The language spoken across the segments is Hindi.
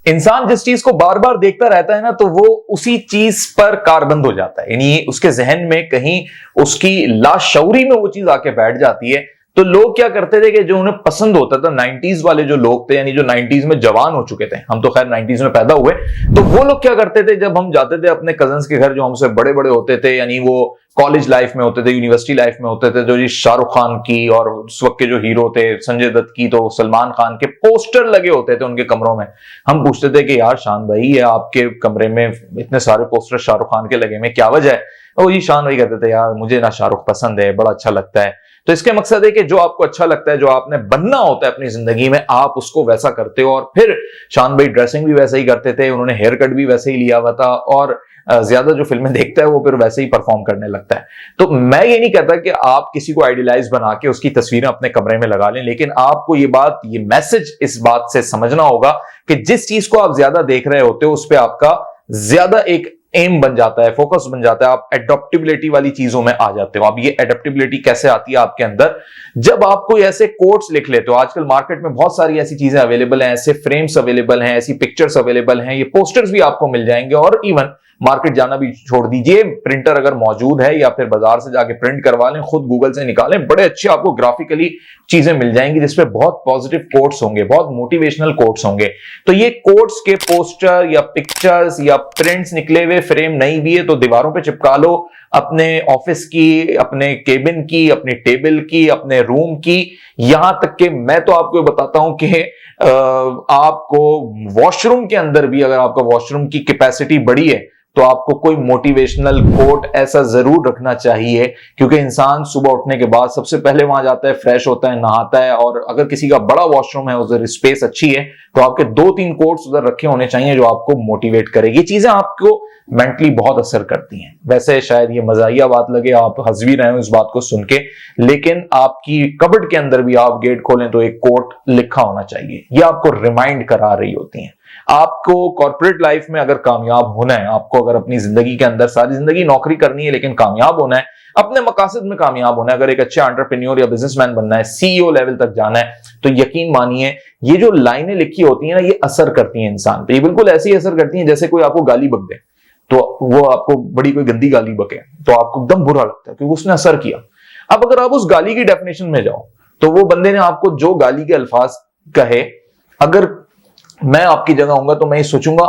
इंसान जिस चीज को बार बार देखता रहता है ना, तो वो उसी चीज पर कारबंद हो जाता है, यानी उसके जहन में कहीं उसकी लाशऊरी में वो चीज आके बैठ जाती है। तो लोग क्या करते थे कि जो उन्हें पसंद होता था, 90s वाले जो लोग थे, यानी जो 90s में जवान हो चुके थे, हम तो खैर 90s में पैदा हुए, तो वो लोग क्या करते थे, जब हम जाते थे अपने कजन्स के घर जो हमसे बड़े बड़े होते थे, यानी वो कॉलेज लाइफ में होते थे, यूनिवर्सिटी लाइफ में होते थे, जो जी शाहरुख खान की और उस वक्त के जो हीरो थे संजय दत्त की, तो सलमान खान के पोस्टर लगे होते थे उनके कमरों में। हम पूछते थे कि यार शान भाई, ये आपके कमरे में इतने सारे पोस्टर शाहरुख खान के लगे में क्या वजह है? वो जी शान भाई कहते थे, यार मुझे ना शाहरुख पसंद है, बड़ा अच्छा लगता है। तो इसके मकसद है कि जो आपको अच्छा लगता है, जो आपने बनना होता है अपनी जिंदगी में, आप उसको वैसा करते हो। और फिर शान भाई ड्रेसिंग भी वैसे ही करते थे, उन्होंने हेयर कट भी वैसे ही लिया हुआ था, और ज्यादा जो फिल्में देखता है वो फिर वैसे ही परफॉर्म करने लगता है। तो मैं ये नहीं कहता कि आप किसी को आइडियलाइज बना के उसकी तस्वीरें अपने कमरे में लगा लें, लेकिन आपको ये मैसेज इस बात से समझना होगा कि जिस चीज को आप ज्यादा देख रहे होते हो उस पर आपका ज्यादा एक एम बन जाता है, फोकस बन जाता है, आप एडॉप्टेबिलिटी वाली चीजों में आ जाते हो। अब ये एडॉप्टेबिलिटी कैसे आती है आपके अंदर? जब आप कोई ऐसे कोट्स लिख लेते हो, आजकल मार्केट में बहुत सारी ऐसी चीजें अवेलेबल हैं, ऐसे फ्रेम्स अवेलेबल हैं, ऐसी पिक्चर्स अवेलेबल हैं, ये पोस्टर्स भी आपको मिल जाएंगे, और इवन मार्केट जाना भी छोड़ दीजिए, प्रिंटर अगर मौजूद है या फिर बाजार से जाके प्रिंट करवा लें, खुद गूगल से निकालें, बड़े अच्छे आपको ग्राफिकली चीजें मिल जाएंगी जिसपे बहुत पॉजिटिव कोट्स होंगे, बहुत मोटिवेशनल कोट्स होंगे। तो ये कोट्स के पोस्टर या पिक्चर्स या प्रिंट्स निकले हुए फ्रेम नहीं भी है तो दीवारों पे चिपका लो, अपने ऑफिस की, अपने केबिन की, अपनी टेबल की, अपने रूम की, यहां तक कि मैं तो आपको बताता हूं कि आपको वॉशरूम के अंदर भी, अगर आपका वॉशरूम की कैपेसिटी बड़ी है तो आपको कोई मोटिवेशनल कोट ऐसा जरूर रखना चाहिए, क्योंकि इंसान सुबह उठने के बाद सबसे पहले वहां जाता है, फ्रेश होता है, नहाता है, और अगर किसी का बड़ा वॉशरूम है, उधर स्पेस अच्छी है, तो आपके 2-3 कोट्स उधर रखे होने चाहिए जो आपको मोटिवेट करेगी। ये चीजें आपको मेंटली बहुत असर करती हैं। वैसे शायद ये मजाहिया बात लगे, आप हंस भी रहे हो इस बात को सुन के, लेकिन आपकी कबर्ड के अंदर भी आप गेट खोलें तो एक कोट लिखा होना चाहिए, ये आपको रिमाइंड करा रही होती हैं। आपको कॉर्पोरेट लाइफ में अगर कामयाब होना है, आपको अगर अपनी जिंदगी के अंदर सारी जिंदगी नौकरी करनी है लेकिन कामयाब होना है, अपने मकासद में कामयाब होना है, अगर एक अच्छे एंटरप्रेन्योर या बिजनेसमैन बनना है, सीईओ लेवल तक जाना है, तो यकीन मानिए ये जो लाइनें लिखी होती हैं ना, ये असर करती हैं इंसान पे। ये बिल्कुल ऐसी असर करती हैं जैसे कोई आपको गाली बक दे, तो वो आपको बड़ी कोई गंदी गाली बके तो आपको एकदम बुरा लगता है क्योंकि उसने असर किया। अब अगर आप उस गाली की डेफिनेशन में जाओ, तो वो बंदे ने आपको जो गाली के अल्फाज कहे, अगर मैं आपकी जगह होऊंगा तो मैं ये सोचूंगा,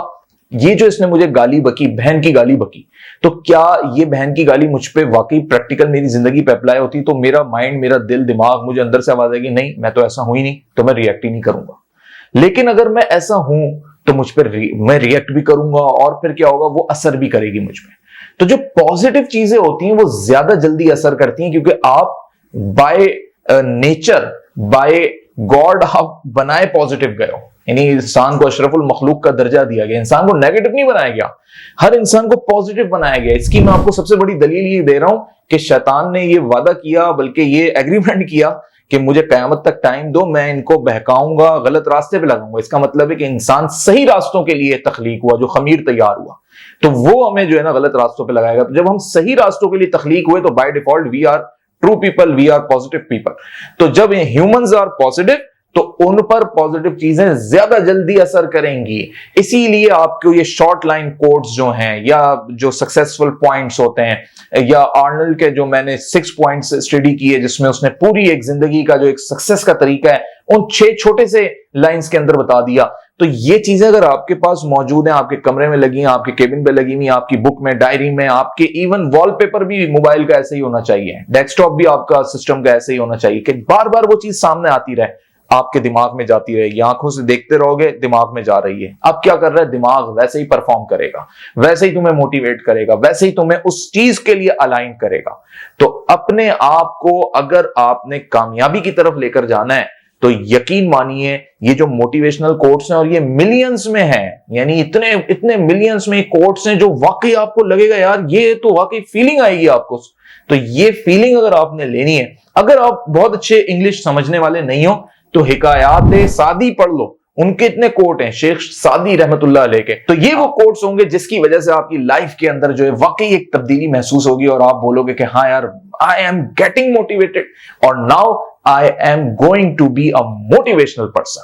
ये जो इसने मुझे गाली बकी, बहन की गाली बकी, तो क्या ये बहन की गाली मुझ पे वाकई प्रैक्टिकल मेरी जिंदगी पे अप्लाई होती? तो मेरा माइंड, मेरा दिल, दिमाग, मुझे अंदर से आवाज आएगी, नहीं मैं तो ऐसा हूं ही नहीं, तो मैं रिएक्ट ही नहीं करूंगा। लेकिन अगर मैं ऐसा हूं तो मुझ पर मैं रिएक्ट भी करूंगा, और फिर क्या होगा, वो असर भी करेगी मुझ पे। तो जो पॉजिटिव चीजें होती हैं वो ज्यादा जल्दी असर करती हैं, क्योंकि आप बाय नेचर, बाय गॉड आप बनाए पॉजिटिव गए हो, यानी इंसान को अशरफुल मखलूक का दर्जा दिया गया, इंसान को नेगेटिव नहीं बनाया गया, हर इंसान को पॉजिटिव बनाया गया। इसकी मैं आपको सबसे बड़ी दलील ये दे रहा हूं कि शैतान ने ये वादा किया, बल्कि ये एग्रीमेंट किया कि मुझे कयामत तक टाइम दो, मैं इनको बहकाऊंगा, गलत रास्ते पे लगाऊंगा। इसका मतलब है कि इंसान सही रास्तों के लिए तख्लीक हुआ, जो खमीर तैयार हुआ, तो वो हमें जो है ना गलत रास्तों पे लगाएगा। तो जब हम सही रास्तों के लिए तख्लीक हुए तो by default we are true people, we are positive people. तो जब ह्यूमंस आर पॉजिटिव तो उन पर पॉजिटिव चीजें ज्यादा जल्दी असर करेंगी। इसीलिए आपको ये शॉर्ट लाइन कोट्स जो हैं, या जो सक्सेसफुल पॉइंट्स होते हैं, या आर्नल्ड के जो मैंने 6 पॉइंट्स स्टडी किए जिसमें उसने पूरी एक जिंदगी का जो एक सक्सेस का तरीका है उन 6 छोटे से लाइंस के अंदर बता दिया। तो ये चीजें अगर आपके पास मौजूद हैं, आपके कमरे में लगी हैं, आपके केबिन पे लगी हुई, आपकी बुक में, डायरी में, आपके इवन वॉलपेपर भी मोबाइल का ऐसे ही होना चाहिए, डेस्कटॉप भी आपका सिस्टम का ऐसे ही होना चाहिए कि बार बार वो चीज सामने आती रहे, आपके दिमाग में जाती रहेगी। आंखों से देखते रहोगे, दिमाग में जा रही है। अब क्या कर रहा है दिमाग? वैसे ही परफॉर्म करेगा, वैसे ही तुम्हें मोटिवेट करेगा, वैसे ही तुम्हें उस चीज के लिए अलाइन करेगा। तो अपने आप को अगर आपने कामयाबी की तरफ लेकर जाना है तो यकीन मानिए ये जो मोटिवेशनल कोट्स हैं, और ये मिलियंस में हैं, यानी इतने इतने मिलियंस में कोट्स हैं जो वाकई आपको लगेगा यार ये तो वाकई फीलिंग आएगी आपको। तो ये फीलिंग अगर आपने लेनी है, अगर आप बहुत अच्छे इंग्लिश समझने वाले नहीं हो तो हिकायात सादी पढ़ लो, उनके इतने कोट हैं शेख सादी रहमतुल्लाह अलैह के। तो ये वो कोट्स होंगे जिसकी वजह से आपकी लाइफ के अंदर जो है वाकई एक तब्दीली महसूस होगी, और आप बोलोगे कि हाँ यार आई एम गेटिंग मोटिवेटेड और now I am going to be a motivational person.